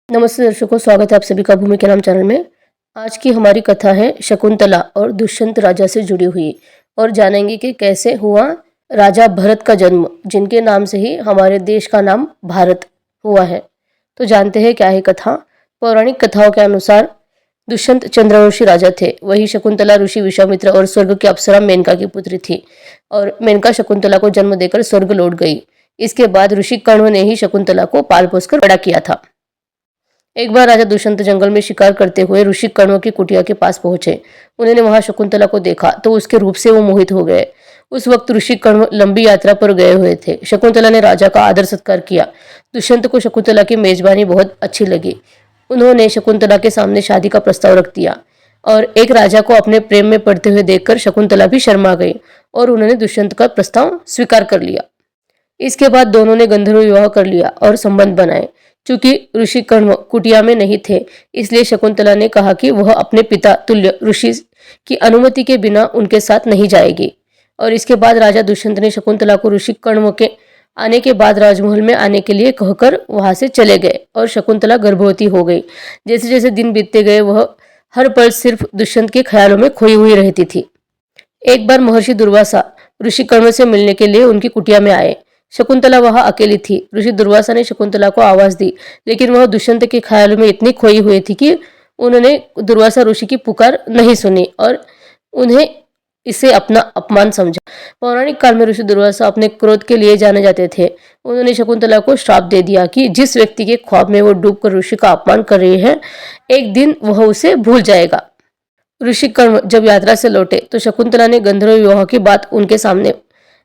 नमस्ते दर्शकों, स्वागत है आप सभी का भूमि के नाम चैनल में। आज की हमारी कथा है शकुंतला और दुष्यंत राजा से जुड़ी हुई, और जानेंगे कि कैसे हुआ राजा भरत का जन्म, जिनके नाम से ही हमारे देश का नाम भारत हुआ है। तो जानते हैं क्या है कथा। पौराणिक कथाओं के अनुसार दुष्यंत चंद्रवंशी राजा थे। वही शकुंतला ऋषि विश्वामित्र और स्वर्ग की अप्सरा मेनका की पुत्री थी, और मेनका शकुंतला को जन्म देकर स्वर्ग लौट गई। इसके बाद ऋषि कण्व ने ही शकुंतला को पाल पोसकर बड़ा किया था। एक बार राजा दुष्यंत जंगल में शिकार करते हुए ऋषि कण्व की कुटिया के पास पहुंचे। उन्होंने वहां शकुंतला को देखा तो उसके रूप से वो मोहित हो गए। उस वक्त ऋषि कण्व लंबी यात्रा पर गए हुए थे। शकुंतला ने राजा का आदर सत्कार किया। दुष्यंत को शकुंतला की मेजबानी बहुत अच्छी लगी। उन्होंने शकुंतला के सामने शादी का प्रस्ताव रख दिया, और एक राजा को अपने प्रेम में पड़ते हुए देखकर शकुंतला भी शर्मा गई और उन्होंने दुष्यंत का प्रस्ताव स्वीकार कर लिया। इसके बाद दोनों ने गंधर्व विवाह कर लिया और संबंध बनाए। चूंकि ऋषि कण्व कुटिया में नहीं थे, इसलिए शकुंतला ने कहा कि वह अपने पिता तुल्य ऋषि की अनुमति के बिना उनके साथ नहीं जाएगी। और इसके बाद राजा दुष्यंत ने शकुंतला को ऋषि कण्व के आने के बाद राजमहल में आने के लिए कहकर वहां से चले गए, और शकुंतला गर्भवती हो गई। जैसे जैसे दिन बीतते गए वह हर पल सिर्फ दुष्यंत के ख्यालों में खोई हुई रहती थी। एक बार महर्षि दुर्वासा ऋषि कण्व से मिलने के लिए उनकी कुटिया में आए। शकुंतला वहां अकेली थी। ऋषि दुर्वासा ने शकुंतला को आवाज दी, लेकिन वह दुष्यंत के ख्यालों में इतनी खोई हुई थी कि उन्होंने दुर्वासा ऋषि की पुकार नहीं सुनी, और उन्हें इसे अपना अपमान समझा। पौराणिक काल में ऋषि दुर्वासा अपने क्रोध के लिए जाने जाते थे। उन्होंने शकुंतला को श्राप दे दिया कि जिस व्यक्ति के ख्वाब में वो डूबकर ऋषि का अपमान कर रही है, एक दिन वह उसे भूल जाएगा। ऋषि कण्व जब यात्रा से लौटे तो शकुंतला ने गंधर्व विवाह की बात उनके सामने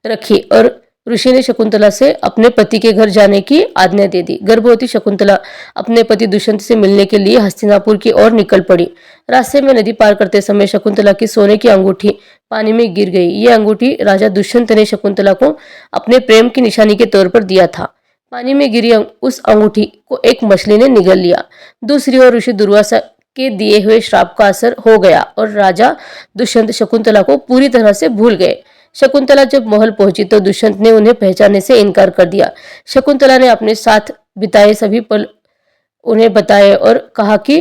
रखी, और ऋषि ने शकुंतला से अपने पति के घर जाने की आज्ञा दे दी। गर्भवती शकुंतला अपने पति दुष्यंत से मिलने के लिए हस्तिनापुर की ओर निकल पड़ी। रास्ते में नदी पार करते समय शकुंतला की सोने की अंगूठी पानी में गिर गई। ये अंगूठी राजा दुष्यंत ने शकुंतला को अपने प्रेम की निशानी के तौर पर दिया था। पानी में गिरी उस अंगूठी को एक मछली ने निगल लिया। दूसरी ओर ऋषि दुर्वासा के दिए हुए श्राप का असर हो गया, और राजा दुष्यंत शकुंतला को पूरी तरह से भूल गए। शकुंतला जब महल पहुंची तो दुष्यंत ने उन्हें पहचानने से इनकार कर दिया। शकुंतला ने अपने साथ बिताए सभी पल उन्हें बताए और कहा कि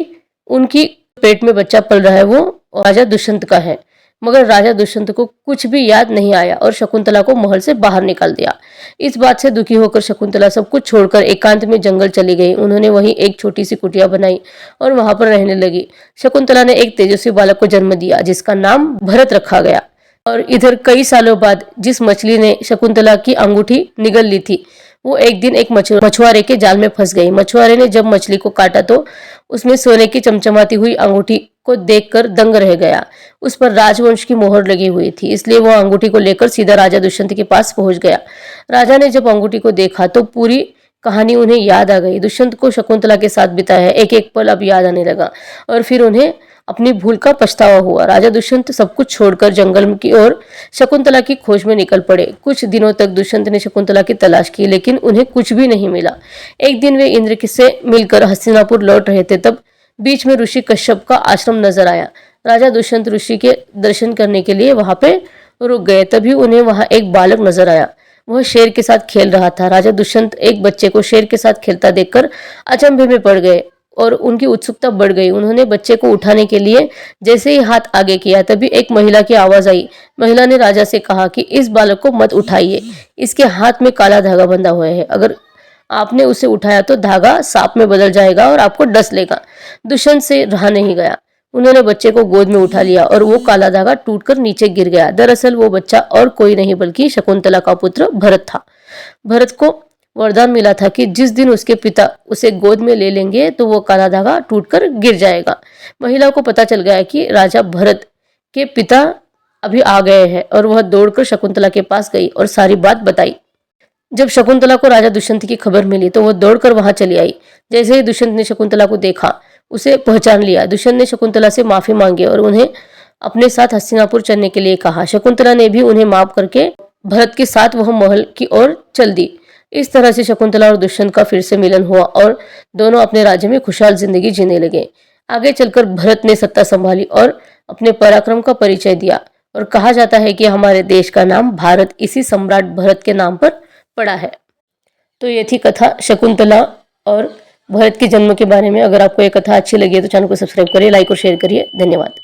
उनकी पेट में बच्चा पल रहा है वो राजा दुष्यंत का है। मगर राजा दुष्यंत को कुछ भी याद नहीं आया और शकुंतला को महल से बाहर निकाल दिया। इस बात से दुखी होकर शकुंतला सब कुछ छोड़कर एकांत में जंगल चली गई। उन्होंने वहीं एक छोटी सी कुटिया बनाई और वहां पर रहने लगी। शकुंतला ने एक तेजस्वी बालक को जन्म दिया, जिसका नाम भरत रखा गया। और इधर कई सालों बाद जिस मछली ने शकुंतला की अंगूठी निगल ली थी, वो एक दिन एक मछुआरे के जाल में फंस गई। मछुआरे ने जब मछली को काटा तो उसमें सोने की चमचमाती हुई अंगूठी को देखकर दंग रह गया। उस पर राजवंश की मोहर लगी हुई थी, इसलिए वो अंगूठी को लेकर सीधा राजा दुष्यंत के पास पहुंच गया। राजा ने जब अंगूठी को देखा तो पूरी कहानी उन्हें याद आ गई। दुष्यंत को शकुंतला के साथ बिताया एक एक पल अब याद आने लगा, और फिर उन्हें अपनी भूल का पछतावा हुआ। राजा दुष्यंत सब कुछ छोड़कर जंगल की ओर शकुंतला की खोज में निकल पड़े। कुछ दिनों तक दुष्यंत ने शकुंतला की तलाश की, लेकिन उन्हें कुछ भी नहीं मिला। एक दिन वे इंद्र से मिलकर हस्तिनापुर लौट रहे थे, तब बीच में ऋषि कश्यप का आश्रम नजर आया। राजा दुष्यंत ऋषि के दर्शन करने के लिए वहां पे रुक गए। तभी उन्हें वहां एक बालक नजर आया। वह शेर के साथ खेल रहा था। राजा दुष्यंत एक बच्चे को शेर के साथ खेलता देखकर अचंभे में पड़ गए और उनकी उत्सुकता बढ़ गई। उन्होंने बच्चे को उठाने के लिए जैसे ही हाथ आगे किया, तभी एक महिला की आवाज आई। महिला ने राजा से कहा कि इस बालक को मत उठाइए, इसके हाथ में काला धागा बंधा हुआ है। अगर आपने उसे उठाया तो धागा सांप में बदल जाएगा और आपको डस लेगा। दुष्यंत से रहा नहीं गया। उन्होंने बच्चे को गोद में उठा लिया और वो काला धागा टूटकर नीचे गिर गया। दरअसल वो बच्चा और कोई नहीं बल्कि शकुंतला का पुत्र भरत था। भरत को वरदान मिला था कि जिस दिन उसके पिता उसे गोद में ले लेंगे तो वो काला धागा टूटकर गिर जाएगा। महिला को पता चल गया कि राजा भरत के पिता अभी आ गए हैं, और वह दौड़कर शकुंतला के पास गई और सारी बात बताई। जब शकुंतला को राजा दुष्यंत की खबर मिली तो वह दौड़कर वहां चली आई। जैसे ही दुष्यंत ने शकुंतला को देखा, उसे पहचान लिया। दुष्यंत ने शकुंतला से माफी मांगी और उन्हें अपने साथ हस्तिनापुर चलने के लिए कहा। शकुंतला ने भी उन्हें माफ करके भरत के साथ वह महल की ओर चल दी। इस तरह से शकुंतला और दुष्यंत का फिर से मिलन हुआ और दोनों अपने राज्य में खुशहाल जिंदगी जीने लगे। आगे चलकर भरत ने सत्ता संभाली और अपने पराक्रम का परिचय दिया, और कहा जाता है कि हमारे देश का नाम भारत इसी सम्राट भरत के नाम पर पड़ा है। तो ये थी कथा शकुंतला और भरत के जन्म के बारे में। अगर आपको ये कथा अच्छी लगी है तो चैनल को सब्सक्राइब करिए, लाइक और शेयर करिए। धन्यवाद।